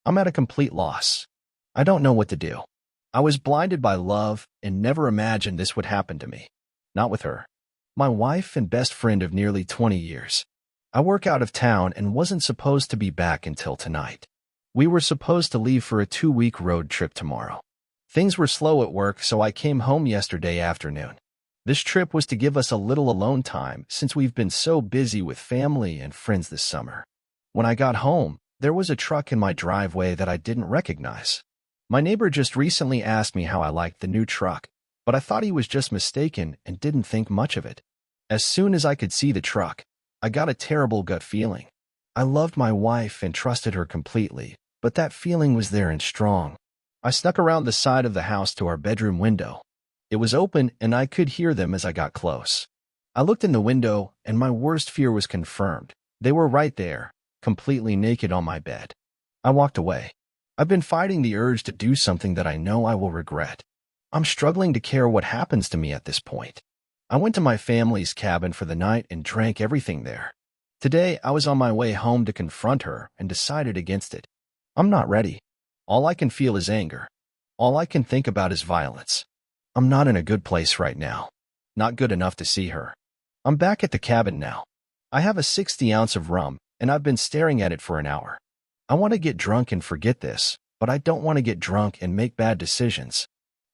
I'm at a complete loss. I don't know what to do. I was blinded by love and never imagined this would happen to me. Not with her. My wife and best friend of nearly 20 years. I work out of town and wasn't supposed to be back until tonight. We were supposed to leave for a 2-week road trip tomorrow. Things were slow at work, so I came home yesterday afternoon. This trip was to give us a little alone time since we've been so busy with family and friends this summer. When I got home, there was a truck in my driveway that I didn't recognize. My neighbor just recently asked me how I liked the new truck, but I thought he was just mistaken and didn't think much of it. As soon as I could see the truck, I got a terrible gut feeling. I loved my wife and trusted her completely, but that feeling was there and strong. I snuck around the side of the house to our bedroom window. It was open and I could hear them as I got close. I looked in the window and my worst fear was confirmed. They were right there, completely naked on my bed. I walked away. I've been fighting the urge to do something that I know I will regret. I'm struggling to care what happens to me at this point. I went to my family's cabin for the night and drank everything there. Today, I was on my way home to confront her and decided against it. I'm not ready. All I can feel is anger. All I can think about is violence. I'm not in a good place right now. Not good enough to see her. I'm back at the cabin now. I have a 60-ounce of rum, and I've been staring at it for an hour. I want to get drunk and forget this, but I don't want to get drunk and make bad decisions.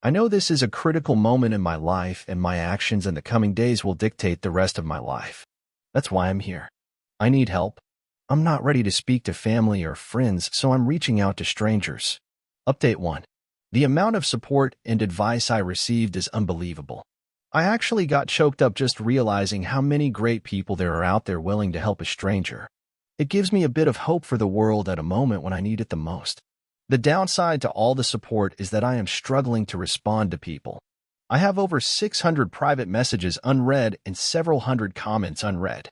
I know this is a critical moment in my life, and my actions in the coming days will dictate the rest of my life. That's why I'm here. I need help. I'm not ready to speak to family or friends, so I'm reaching out to strangers. Update 1. The amount of support and advice I received is unbelievable. I actually got choked up just realizing how many great people there are out there willing to help a stranger. It gives me a bit of hope for the world at a moment when I need it the most. The downside to all the support is that I am struggling to respond to people. I have over 600 private messages unread and several hundred comments unread.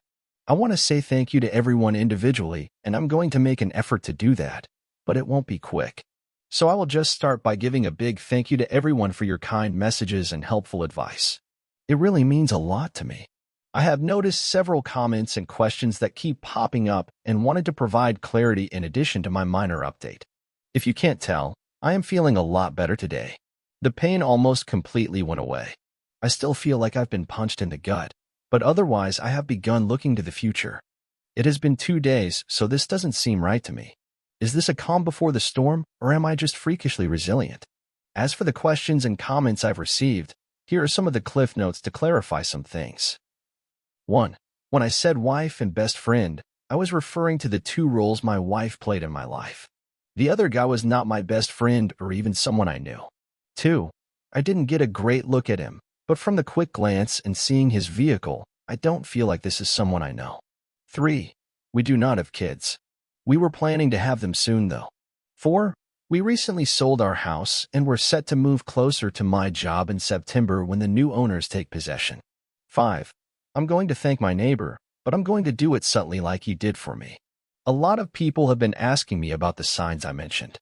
I want to say thank you to everyone individually, and I'm going to make an effort to do that, but it won't be quick. So I will just start by giving a big thank you to everyone for your kind messages and helpful advice. It really means a lot to me. I have noticed several comments and questions that keep popping up and wanted to provide clarity in addition to my minor update. If you can't tell, I am feeling a lot better today. The pain almost completely went away. I still feel like I've been punched in the gut, but otherwise I have begun looking to the future. It has been 2 days, so this doesn't seem right to me. Is this a calm before the storm, or am I just freakishly resilient? As for the questions and comments I've received, here are some of the cliff notes to clarify some things. 1. When I said wife and best friend, I was referring to the 2 roles my wife played in my life. The other guy was not my best friend or even someone I knew. 2. I didn't get a great look at him, but from the quick glance and seeing his vehicle, I don't feel like this is someone I know. 3. We do not have kids. We were planning to have them soon, though. 4. We recently sold our house and we're set to move closer to my job in September when the new owners take possession. 5. I'm going to thank my neighbor, but I'm going to do it subtly like he did for me. A lot of people have been asking me about the signs I mentioned.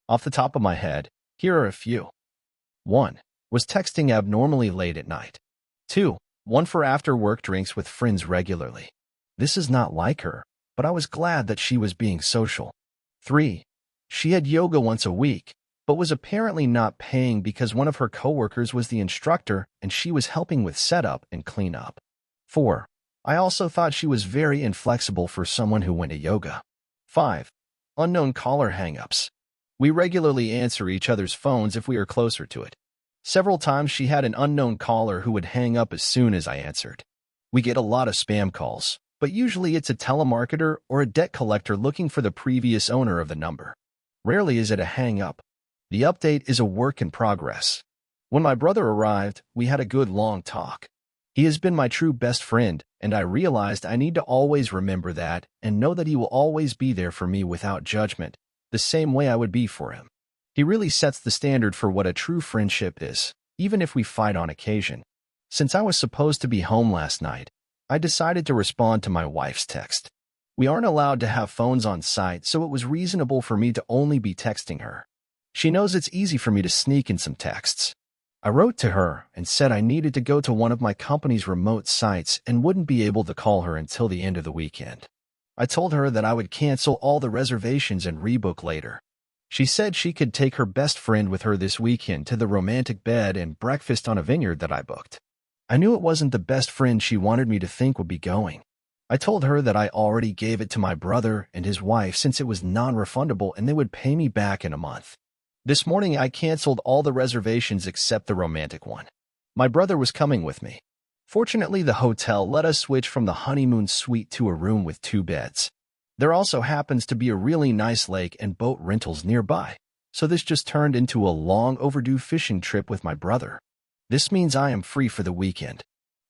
Off the top of my head, here are a few. 1. Was texting abnormally late at night. 2. One for after-work drinks with friends regularly. This is not like her, but I was glad that she was being social. 3. She had yoga once a week, but was apparently not paying because one of her coworkers was the instructor and she was helping with setup and cleanup. 4. I also thought she was very inflexible for someone who went to yoga. 5. Unknown caller hang-ups. We regularly answer each other's phones if we are closer to it. Several times she had an unknown caller who would hang up as soon as I answered. We get a lot of spam calls, but usually it's a telemarketer or a debt collector looking for the previous owner of the number. Rarely is it a hang-up. The update is a work in progress. When my brother arrived, we had a good long talk. He has been my true best friend, and I realized I need to always remember that and know that he will always be there for me without judgment, the same way I would be for him. He really sets the standard for what a true friendship is, even if we fight on occasion. Since I was supposed to be home last night, I decided to respond to my wife's text. We aren't allowed to have phones on site, so it was reasonable for me to only be texting her. She knows it's easy for me to sneak in some texts. I wrote to her and said I needed to go to one of my company's remote sites and wouldn't be able to call her until the end of the weekend. I told her that I would cancel all the reservations and rebook later. She said she could take her best friend with her this weekend to the romantic bed and breakfast on a vineyard that I booked. I knew it wasn't the best friend she wanted me to think would be going. I told her that I already gave it to my brother and his wife since it was non-refundable and they would pay me back in a month. This morning I canceled all the reservations except the romantic one. My brother was coming with me. Fortunately, the hotel let us switch from the honeymoon suite to a room with 2 beds. There also happens to be a really nice lake and boat rentals nearby, so this just turned into a long overdue fishing trip with my brother. This means I am free for the weekend.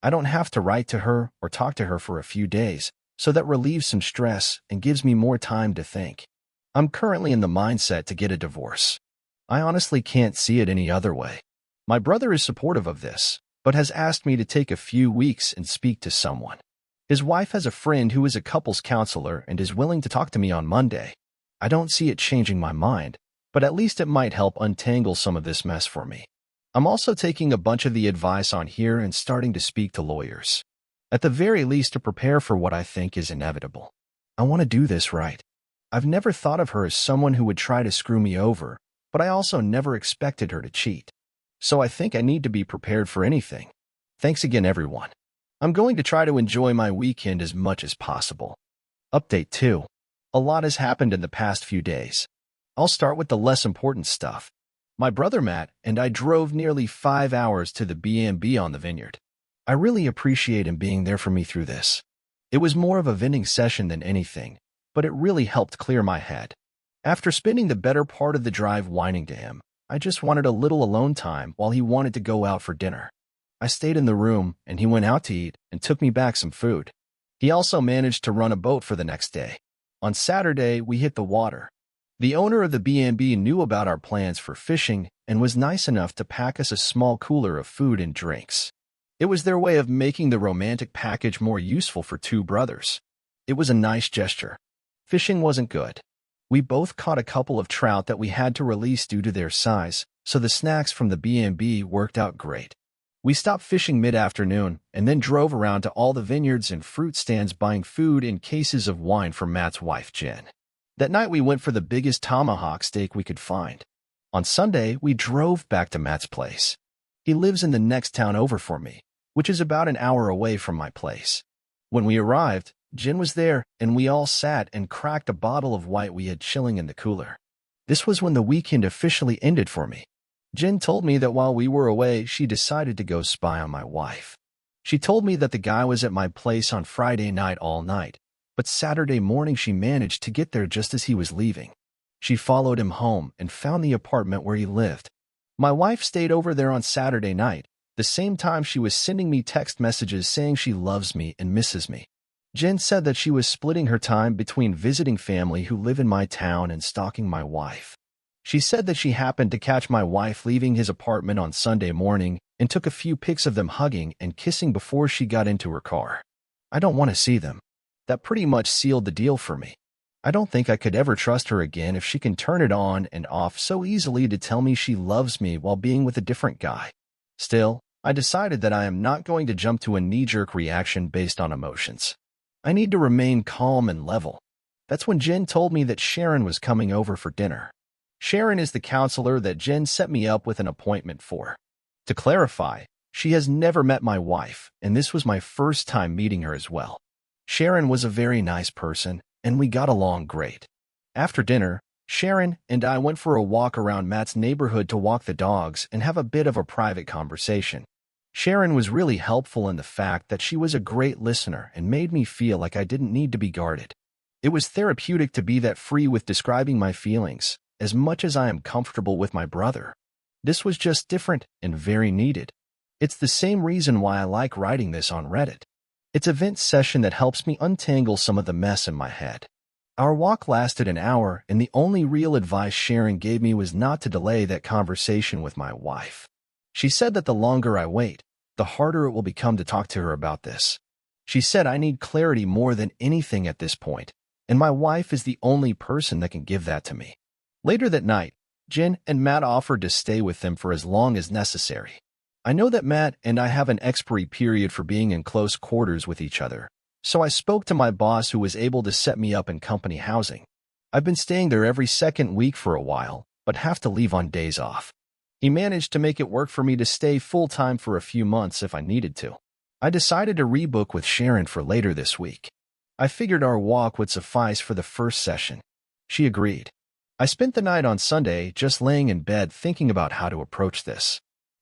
I don't have to write to her or talk to her for a few days, so that relieves some stress and gives me more time to think. I'm currently in the mindset to get a divorce. I honestly can't see it any other way. My brother is supportive of this, but has asked me to take a few weeks and speak to someone. His wife has a friend who is a couples counselor and is willing to talk to me on Monday. I don't see it changing my mind, but at least it might help untangle some of this mess for me. I'm also taking a bunch of the advice on here and starting to speak to lawyers. At the very least to prepare for what I think is inevitable. I want to do this right. I've never thought of her as someone who would try to screw me over, but I also never expected her to cheat. So I think I need to be prepared for anything. Thanks again, everyone. I'm going to try to enjoy my weekend as much as possible. Update 2. A lot has happened in the past few days. I'll start with the less important stuff. My brother Matt and I drove nearly 5 hours to the B&B on the vineyard. I really appreciate him being there for me through this. It was more of a venting session than anything, but it really helped clear my head. After spending the better part of the drive whining to him, I just wanted a little alone time while he wanted to go out for dinner. I stayed in the room, and he went out to eat and took me back some food. He also managed to run a boat for the next day. On Saturday, we hit the water. The owner of the B&B knew about our plans for fishing and was nice enough to pack us a small cooler of food and drinks. It was their way of making the romantic package more useful for 2 brothers. It was a nice gesture. Fishing wasn't good. We both caught a couple of trout that we had to release due to their size, so the snacks from the B&B worked out great. We stopped fishing mid-afternoon and then drove around to all the vineyards and fruit stands buying food and cases of wine for Matt's wife, Jen. That night we went for the biggest tomahawk steak we could find. On Sunday, we drove back to Matt's place. He lives in the next town over for me, which is about an hour away from my place. When we arrived, Jen was there, and we all sat and cracked a bottle of white we had chilling in the cooler. This was when the weekend officially ended for me. Jen told me that while we were away, she decided to go spy on my wife. She told me that the guy was at my place on Friday night all night, but Saturday morning she managed to get there just as he was leaving. She followed him home and found the apartment where he lived. My wife stayed over there on Saturday night, the same time she was sending me text messages saying she loves me and misses me. Jen said that she was splitting her time between visiting family who live in my town and stalking my wife. She said that she happened to catch my wife leaving his apartment on Sunday morning and took a few pics of them hugging and kissing before she got into her car. I don't want to see them. That pretty much sealed the deal for me. I don't think I could ever trust her again if she can turn it on and off so easily to tell me she loves me while being with a different guy. Still, I decided that I am not going to jump to a knee-jerk reaction based on emotions. I need to remain calm and level. That's when Jen told me that Sharon was coming over for dinner. Sharon is the counselor that Jen set me up with an appointment for. To clarify, she has never met my wife, and this was my first time meeting her as well. Sharon was a very nice person, and we got along great. After dinner, Sharon and I went for a walk around Matt's neighborhood to walk the dogs and have a bit of a private conversation. Sharon was really helpful in the fact that she was a great listener and made me feel like I didn't need to be guarded. It was therapeutic to be that free with describing my feelings, as much as I am comfortable with my brother. This was just different and very needed. It's the same reason why I like writing this on Reddit. It's a vent session that helps me untangle some of the mess in my head. Our walk lasted an hour, and the only real advice Sharon gave me was not to delay that conversation with my wife. She said that the longer I wait, the harder it will become to talk to her about this. She said I need clarity more than anything at this point, and my wife is the only person that can give that to me. Later that night, Jen and Matt offered to stay with them for as long as necessary. I know that Matt and I have an expiry period for being in close quarters with each other, so I spoke to my boss who was able to set me up in company housing. I've been staying there every second week for a while, but have to leave on days off. He managed to make it work for me to stay full-time for a few months if I needed to. I decided to rebook with Sharon for later this week. I figured our walk would suffice for the first session. She agreed. I spent the night on Sunday just laying in bed thinking about how to approach this.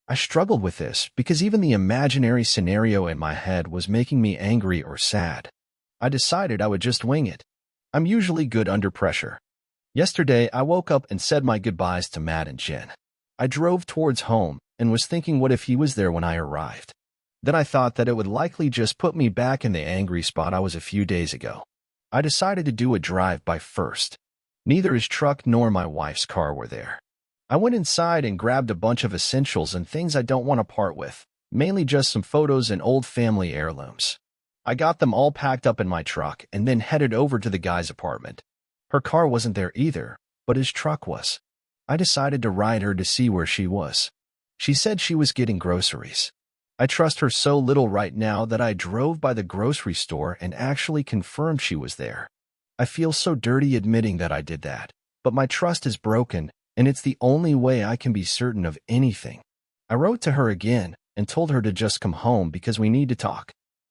I struggled with this because even the imaginary scenario in my head was making me angry or sad. I decided I would just wing it. I'm usually good under pressure. Yesterday, I woke up and said my goodbyes to Matt and Jen. I drove towards home and was thinking what if he was there when I arrived. Then I thought that it would likely just put me back in the angry spot I was a few days ago. I decided to do a drive-by first. Neither his truck nor my wife's car were there. I went inside and grabbed a bunch of essentials and things I don't want to part with, mainly just some photos and old family heirlooms. I got them all packed up in my truck and then headed over to the guy's apartment. Her car wasn't there either, but his truck was. I decided to ride her to see where she was. She said she was getting groceries. I trust her so little right now that I drove by the grocery store and actually confirmed she was there. I feel so dirty admitting that I did that, but my trust is broken, and it's the only way I can be certain of anything. I wrote to her again and told her to just come home because we need to talk.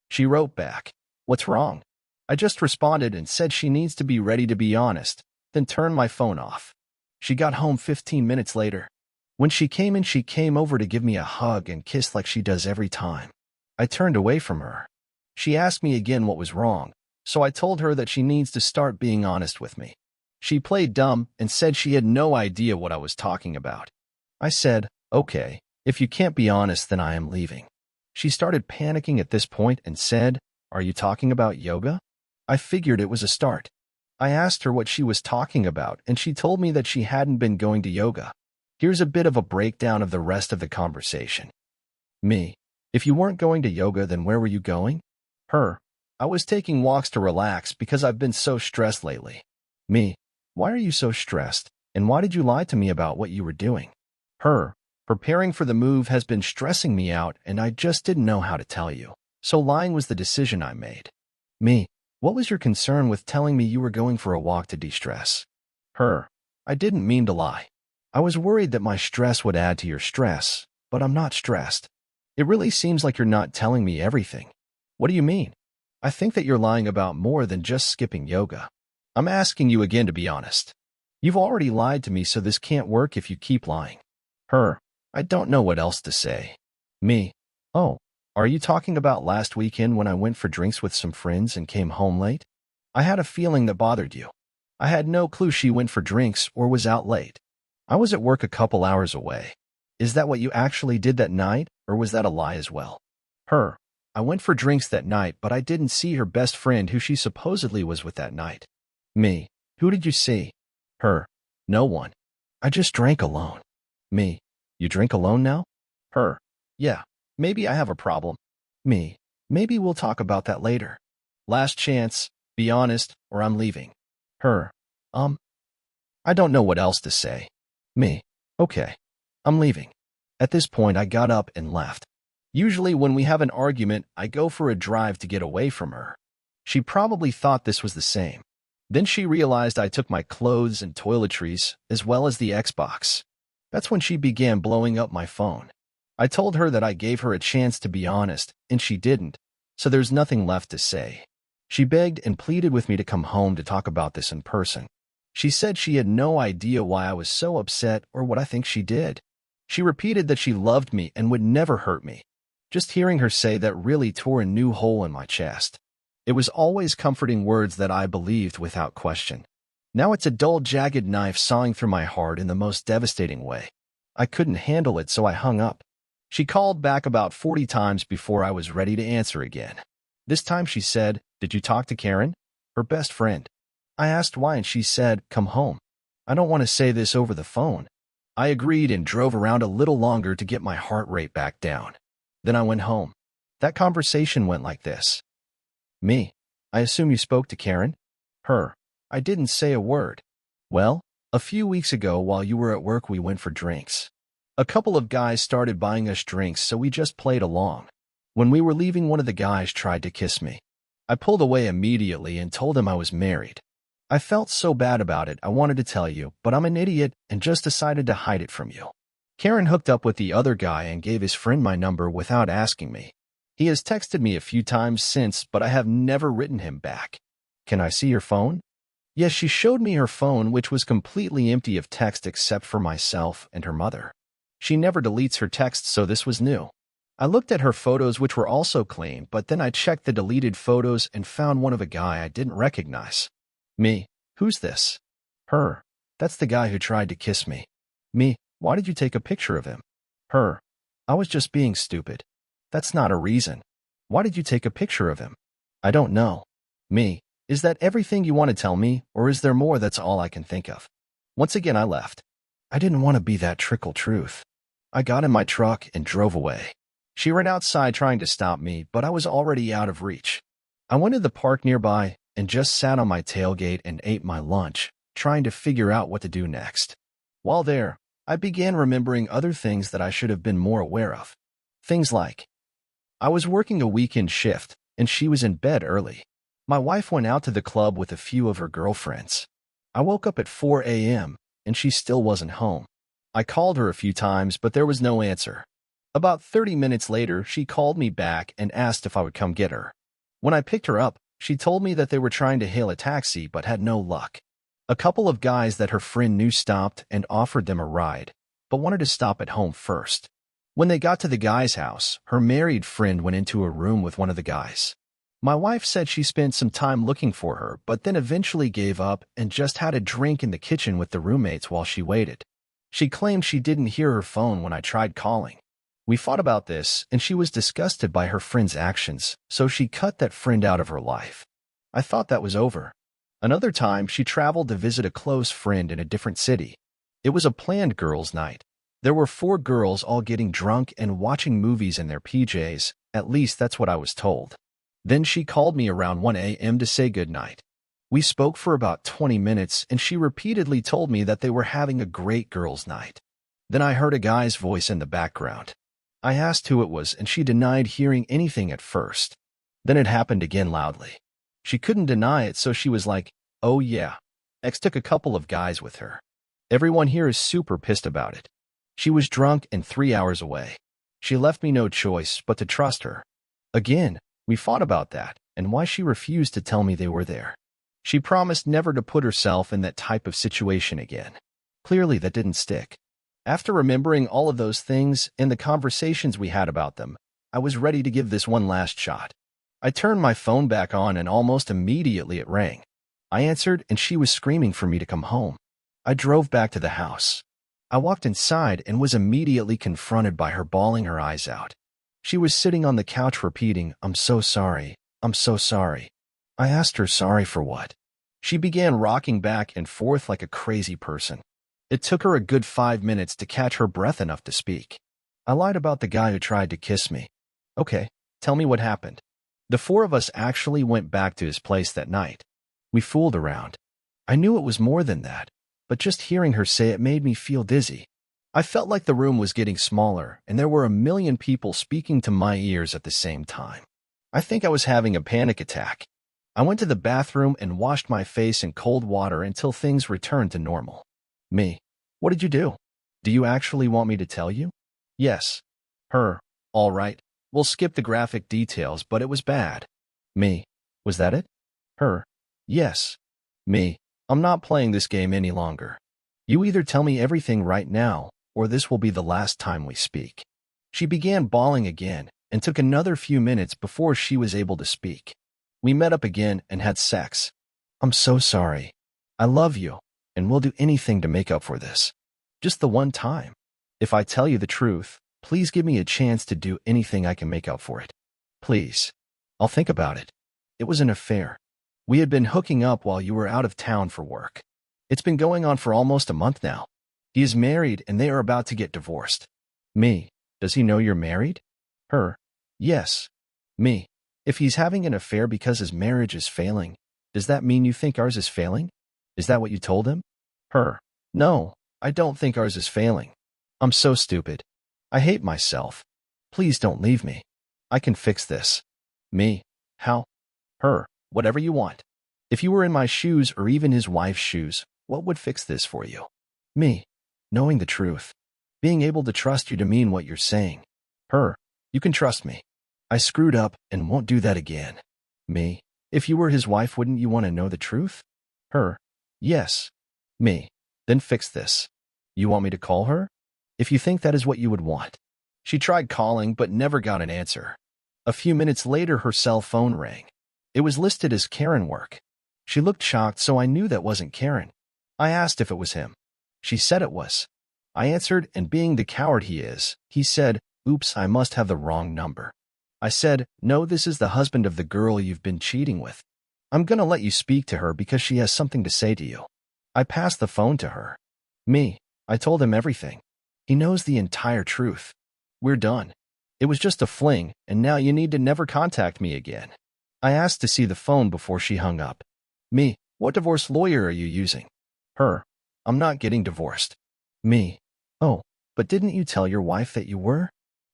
She wrote back, "What's wrong?" I just responded and said she needs to be ready to be honest, then turned my phone off. She got home 15 minutes later. When she came in, she came over to give me a hug and kiss like she does every time. I turned away from her. She asked me again what was wrong, so I told her that she needs to start being honest with me. She played dumb and said she had no idea what I was talking about. I said, "Okay, if you can't be honest, then I am leaving." She started panicking at this point and said, "Are you talking about yoga?" I figured it was a start. I asked her what she was talking about, and she told me that she hadn't been going to yoga. Here's a bit of a breakdown of the rest of the conversation. Me: "If you weren't going to yoga, then where were you going?" Her: "I was taking walks to relax because I've been so stressed lately." Me: "Why are you so stressed, and why did you lie to me about what you were doing?" Her: "Preparing for the move has been stressing me out, and I just didn't know how to tell you. So lying was the decision I made." Me: "What was your concern with telling me you were going for a walk to de-stress?" Her: "I didn't mean to lie. I was worried that my stress would add to your stress, but I'm not stressed. It really seems like you're not telling me everything." What do you mean? I think that you're lying about more than just skipping yoga. I'm asking you again to be honest. You've already lied to me, so this can't work if you keep lying. Her: "I don't know what else to say." Me: "Oh, are you talking about last weekend when I went for drinks with some friends and came home late? I had a feeling that bothered you. I had no clue she went for drinks or was out late. I was at work a couple hours away. Is that what you actually did that night, or was that a lie as well?" Her: "I went for drinks that night, but I didn't see her best friend who she supposedly was with that night." Me: "Who did you see?" Her: "No one. I just drank alone." Me: "You drink alone now?" Her: "Yeah, maybe I have a problem." Me: "Maybe we'll talk about that later. Last chance, be honest, or I'm leaving." Her: I don't know what else to say." Me: "Okay, I'm leaving." At this point, I got up and left. Usually when we have an argument, I go for a drive to get away from her. She probably thought this was the same. Then she realized I took my clothes and toiletries, as well as the Xbox. That's when she began blowing up my phone. I told her that I gave her a chance to be honest, and she didn't, so there's nothing left to say. She begged and pleaded with me to come home to talk about this in person. She said she had no idea why I was so upset or what I think she did. She repeated that she loved me and would never hurt me. Just hearing her say that really tore a new hole in my chest. It was always comforting words that I believed without question. Now it's a dull, jagged knife sawing through my heart in the most devastating way. I couldn't handle it, so I hung up. She called back about 40 times before I was ready to answer again. This time she said, "Did you talk to Karen?" Her best friend. I asked why, and she said, "Come home." I don't want to say this over the phone. I agreed and drove around a little longer to get my heart rate back down. Then I went home. That conversation went like this. Me: "I assume you spoke to Karen?" Her: "I didn't say a word." "Well, a few weeks ago while you were at work, we went for drinks. A couple of guys started buying us drinks, so we just played along. When we were leaving, one of the guys tried to kiss me. I pulled away immediately and told him I was married. I felt so bad about it I wanted to tell you, but I'm an idiot and just decided to hide it from you. Karen hooked up with the other guy and gave his friend my number without asking me. He has texted me a few times since, but I have never written him back. Can I see your phone? Yes, she showed me her phone, which was completely empty of text except for myself and her mother. She never deletes her texts, so this was new. I looked at her photos, which were also clean, but then I checked the deleted photos and found one of a guy I didn't recognize. Me, who's this? Her, that's the guy who tried to kiss me. Me, why did you take a picture of him? Her, I was just being stupid. That's not a reason. Why did you take a picture of him? I don't know. Me, is that everything you want to tell me, or is there more? That's all I can think of. Once again, I left. I didn't want to be that trickle truth. I got in my truck and drove away. She ran outside trying to stop me, but I was already out of reach. I went to the park nearby and just sat on my tailgate and ate my lunch, trying to figure out what to do next. While there, I began remembering other things that I should have been more aware of. Things like, I was working a weekend shift, and she was in bed early. My wife went out to the club with a few of her girlfriends. I woke up at 4 a.m., and she still wasn't home. I called her a few times, but there was no answer. About 30 minutes later, she called me back and asked if I would come get her. When I picked her up, she told me that they were trying to hail a taxi but had no luck. A couple of guys that her friend knew stopped and offered them a ride, but wanted to stop at home first. When they got to the guy's house, her married friend went into a room with one of the guys. My wife said she spent some time looking for her, but then eventually gave up and just had a drink in the kitchen with the roommates while she waited. She claimed she didn't hear her phone when I tried calling. We fought about this, and she was disgusted by her friend's actions, so she cut that friend out of her life. I thought that was over. Another time, she traveled to visit a close friend in a different city. It was a planned girls' night. There were 4 girls all getting drunk and watching movies in their PJs, at least that's what I was told. Then she called me around 1 a.m. to say goodnight. We spoke for about 20 minutes, and she repeatedly told me that they were having a great girls' night. Then I heard a guy's voice in the background. I asked who it was, and she denied hearing anything at first. Then it happened again loudly. She couldn't deny it, so she was like, "Oh yeah, X took a couple of guys with her. Everyone here is super pissed about it. She was drunk and 3 hours away. She left me no choice but to trust her." Again, we fought about that and why she refused to tell me they were there. She promised never to put herself in that type of situation again. Clearly, that didn't stick. After remembering all of those things and the conversations we had about them, I was ready to give this one last shot. I turned my phone back on and almost immediately it rang. I answered and she was screaming for me to come home. I drove back to the house. I walked inside and was immediately confronted by her bawling her eyes out. She was sitting on the couch repeating, "I'm so sorry. I'm so sorry." I asked her sorry for what. She began rocking back and forth like a crazy person. It took her a good 5 minutes to catch her breath enough to speak. I lied about the guy who tried to kiss me. Okay, tell me what happened. The 4 of us actually went back to his place that night. We fooled around. I knew it was more than that, but just hearing her say it made me feel dizzy. I felt like the room was getting smaller and there were a million people speaking to my ears at the same time. I think I was having a panic attack. I went to the bathroom and washed my face in cold water until things returned to normal. Me, what did you do? Do you actually want me to tell you? Yes. Her, all right. We'll skip the graphic details, but it was bad. Me, was that it? Her, yes. Me, I'm not playing this game any longer. You either tell me everything right now, or this will be the last time we speak. She began bawling again and took another few minutes before she was able to speak. We met up again and had sex. I'm so sorry. I love you, and we'll do anything to make up for this. Just the one time. If I tell you the truth, please give me a chance to do anything I can make up for it. Please. I'll think about it. It was an affair. We had been hooking up while you were out of town for work. It's been going on for almost a month now. He is married and they are about to get divorced. Me, does he know you're married? Her, yes. Me, if he's having an affair because his marriage is failing, does that mean you think ours is failing? Is that what you told him? Her, no, I don't think ours is failing. I'm so stupid. I hate myself. Please don't leave me. I can fix this. Me, how? Her, whatever you want. If you were in my shoes or even his wife's shoes, what would fix this for you? Me. Knowing the truth. Being able to trust you to mean what you're saying. Her. You can trust me. I screwed up and won't do that again. Me. If you were his wife, wouldn't you want to know the truth? Her. Yes. Me. Then fix this. You want me to call her? If you think that is what you would want. She tried calling but never got an answer. A few minutes later, her cell phone rang. It was listed as Karen work. She looked shocked, so I knew that wasn't Karen. I asked if it was him. She said it was. I answered, and being the coward he is, he said, "Oops, I must have the wrong number." I said, "No, this is the husband of the girl you've been cheating with. I'm gonna let you speak to her because she has something to say to you." I passed the phone to her. Me. I told him everything. He knows the entire truth. We're done. It was just a fling, and now you need to never contact me again. I asked to see the phone before she hung up. Me. What divorce lawyer are you using? Her. I'm not getting divorced. Me. Oh, but didn't you tell your wife that you were?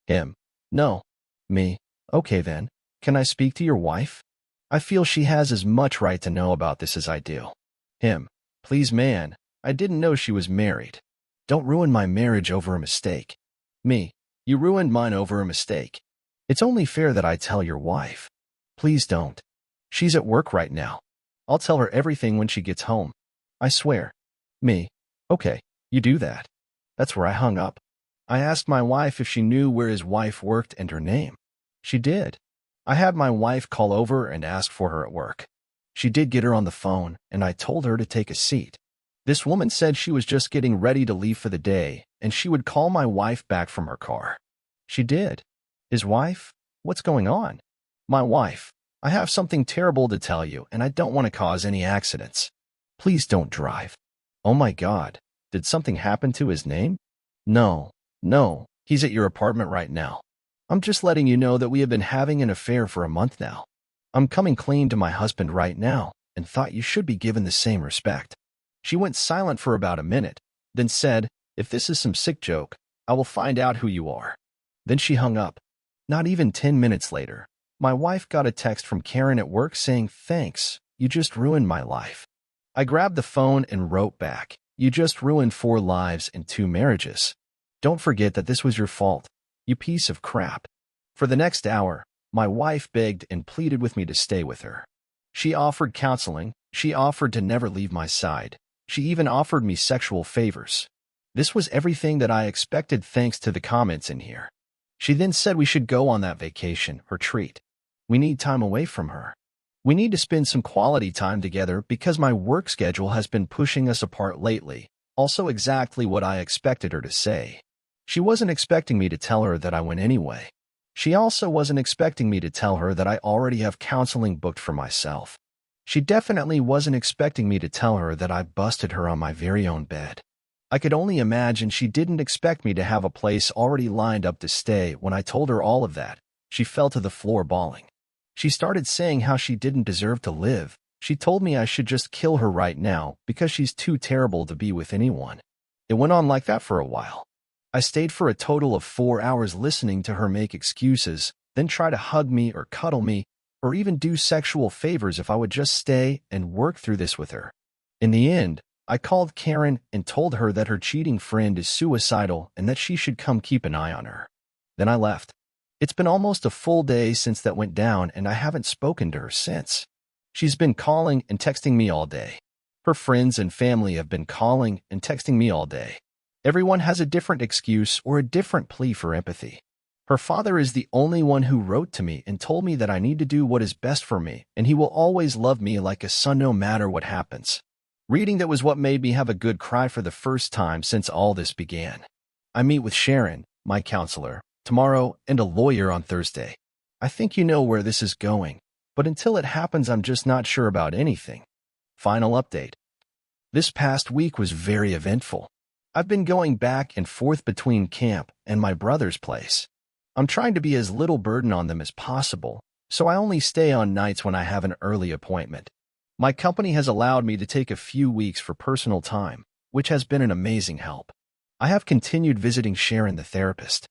Him. No. Me. Okay then. Can I speak to your wife? I feel she has as much right to know about this as I do. Him. Please, man. I didn't know she was married. Don't ruin my marriage over a mistake. Me. You ruined mine over a mistake. It's only fair that I tell your wife. Please don't. She's at work right now. I'll tell her everything when she gets home. I swear. Me. Okay, you do that. That's where I hung up. I asked my wife if she knew where his wife worked and her name. She did. I had my wife call over and ask for her at work. She did get her on the phone, and I told her to take a seat. This woman said she was just getting ready to leave for the day, and she would call my wife back from her car. She did. His wife? What's going on? My wife. I have something terrible to tell you, and I don't want to cause any accidents. Please don't drive. Oh my God. Did something happen to his name? No. He's at your apartment right now. I'm just letting you know that we have been having an affair for a month now. I'm coming clean to my husband right now, and thought you should be given the same respect. She went silent for about a minute, then said, "If this is some sick joke, I will find out who you are." Then she hung up. Not even 10 minutes later, my wife got a text from Karen at work saying, "Thanks, you just ruined my life." I grabbed the phone and wrote back, "You just ruined 4 lives and 2 marriages. Don't forget that this was your fault, you piece of crap." For the next hour, my wife begged and pleaded with me to stay with her. She offered counseling, she offered to never leave my side, she even offered me sexual favors. This was everything that I expected thanks to the comments in here. She then said we should go on that vacation, her treat. We need time away from her. We need to spend some quality time together because my work schedule has been pushing us apart lately. Also exactly what I expected her to say. She wasn't expecting me to tell her that I went anyway. She also wasn't expecting me to tell her that I already have counseling booked for myself. She definitely wasn't expecting me to tell her that I busted her on my very own bed. I could only imagine she didn't expect me to have a place already lined up to stay. When I told her all of that, she fell to the floor bawling. She started saying how she didn't deserve to live. She told me I should just kill her right now because she's too terrible to be with anyone. It went on like that for a while. I stayed for a total of 4 hours listening to her make excuses, then try to hug me or cuddle me, or even do sexual favors if I would just stay and work through this with her. In the end, I called Karen and told her that her cheating friend is suicidal and that she should come keep an eye on her. Then I left. It's been almost a full day since that went down, and I haven't spoken to her since. She's been calling and texting me all day. Her friends and family have been calling and texting me all day. Everyone has a different excuse or a different plea for empathy. Her father is the only one who wrote to me and told me that I need to do what is best for me, and he will always love me like a son no matter what happens. Reading that was what made me have a good cry for the first time since all this began. I meet with Sharon, my counselor, tomorrow and a lawyer on Thursday. I think you know where this is going, but until it happens, I'm just not sure about anything. Final update. This past week was very eventful. I've been going back and forth between camp and my brother's place. I'm trying to be as little burden on them as possible, so I only stay on nights when I have an early appointment. My company has allowed me to take a few weeks for personal time, which has been an amazing help. I have continued visiting Sharon, the therapist.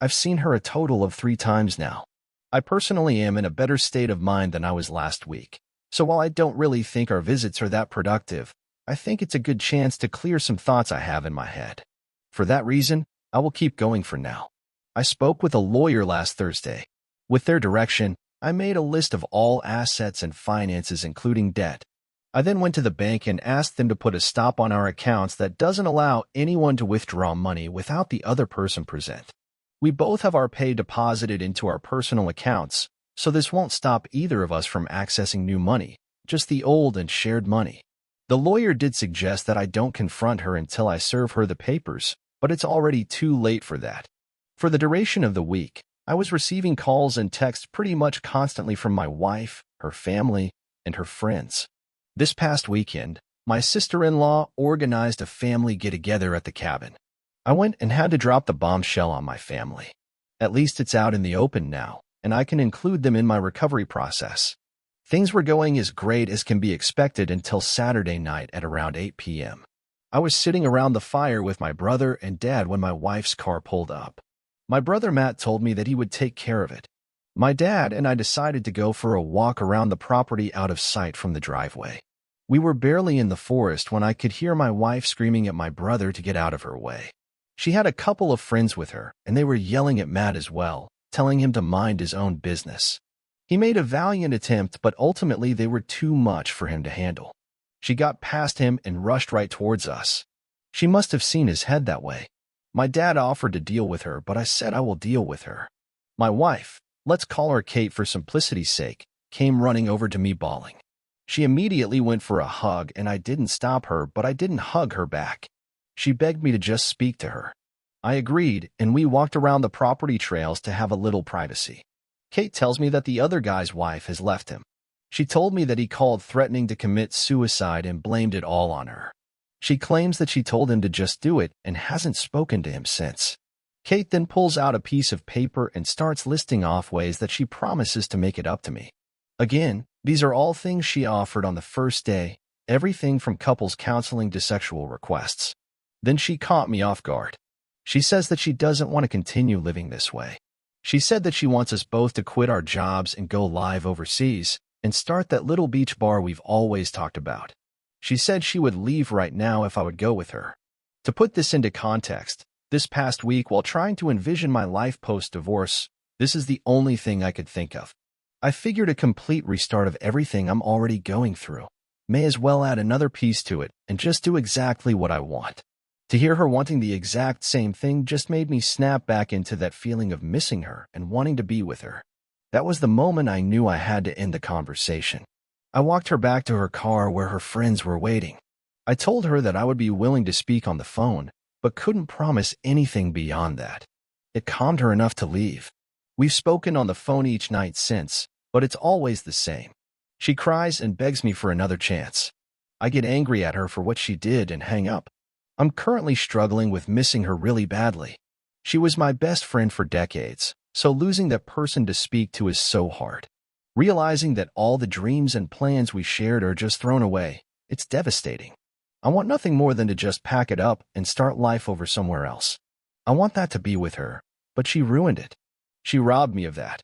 I've seen her a total of 3 times now. I personally am in a better state of mind than I was last week. So while I don't really think our visits are that productive, I think it's a good chance to clear some thoughts I have in my head. For that reason, I will keep going for now. I spoke with a lawyer last Thursday. With their direction, I made a list of all assets and finances including debt. I then went to the bank and asked them to put a stop on our accounts that doesn't allow anyone to withdraw money without the other person present. We both have our pay deposited into our personal accounts, so this won't stop either of us from accessing new money, just the old and shared money. The lawyer did suggest that I don't confront her until I serve her the papers, but it's already too late for that. For the duration of the week, I was receiving calls and texts pretty much constantly from my wife, her family, and her friends. This past weekend, my sister-in-law organized a family get-together at the cabin. I went and had to drop the bombshell on my family. At least it's out in the open now, and I can include them in my recovery process. Things were going as great as can be expected until Saturday night at around 8 p.m. I was sitting around the fire with my brother and dad when my wife's car pulled up. My brother Matt told me that he would take care of it. My dad and I decided to go for a walk around the property out of sight from the driveway. We were barely in the forest when I could hear my wife screaming at my brother to get out of her way. She had a couple of friends with her, and they were yelling at Matt as well, telling him to mind his own business. He made a valiant attempt, but ultimately they were too much for him to handle. She got past him and rushed right towards us. She must have seen his head that way. My dad offered to deal with her, but I said I will deal with her. My wife, let's call her Kate for simplicity's sake, came running over to me bawling. She immediately went for a hug, and I didn't stop her, but I didn't hug her back. She begged me to just speak to her. I agreed, and we walked around the property trails to have a little privacy. Kate tells me that the other guy's wife has left him. She told me that he called threatening to commit suicide and blamed it all on her. She claims that she told him to just do it and hasn't spoken to him since. Kate then pulls out a piece of paper and starts listing off ways that she promises to make it up to me. Again, these are all things she offered on the first day, everything from couples counseling to sexual requests. Then she caught me off guard. She says that she doesn't want to continue living this way. She said that she wants us both to quit our jobs and go live overseas and start that little beach bar we've always talked about. She said she would leave right now if I would go with her. To put this into context, this past week while trying to envision my life post-divorce, this is the only thing I could think of. I figured a complete restart of everything I'm already going through. May as well add another piece to it and just do exactly what I want. To hear her wanting the exact same thing just made me snap back into that feeling of missing her and wanting to be with her. That was the moment I knew I had to end the conversation. I walked her back to her car where her friends were waiting. I told her that I would be willing to speak on the phone, but couldn't promise anything beyond that. It calmed her enough to leave. We've spoken on the phone each night since, but it's always the same. She cries and begs me for another chance. I get angry at her for what she did and hang up. I'm currently struggling with missing her really badly. She was my best friend for decades, so losing that person to speak to is so hard. Realizing that all the dreams and plans we shared are just thrown away, it's devastating. I want nothing more than to just pack it up and start life over somewhere else. I want that to be with her, but she ruined it. She robbed me of that.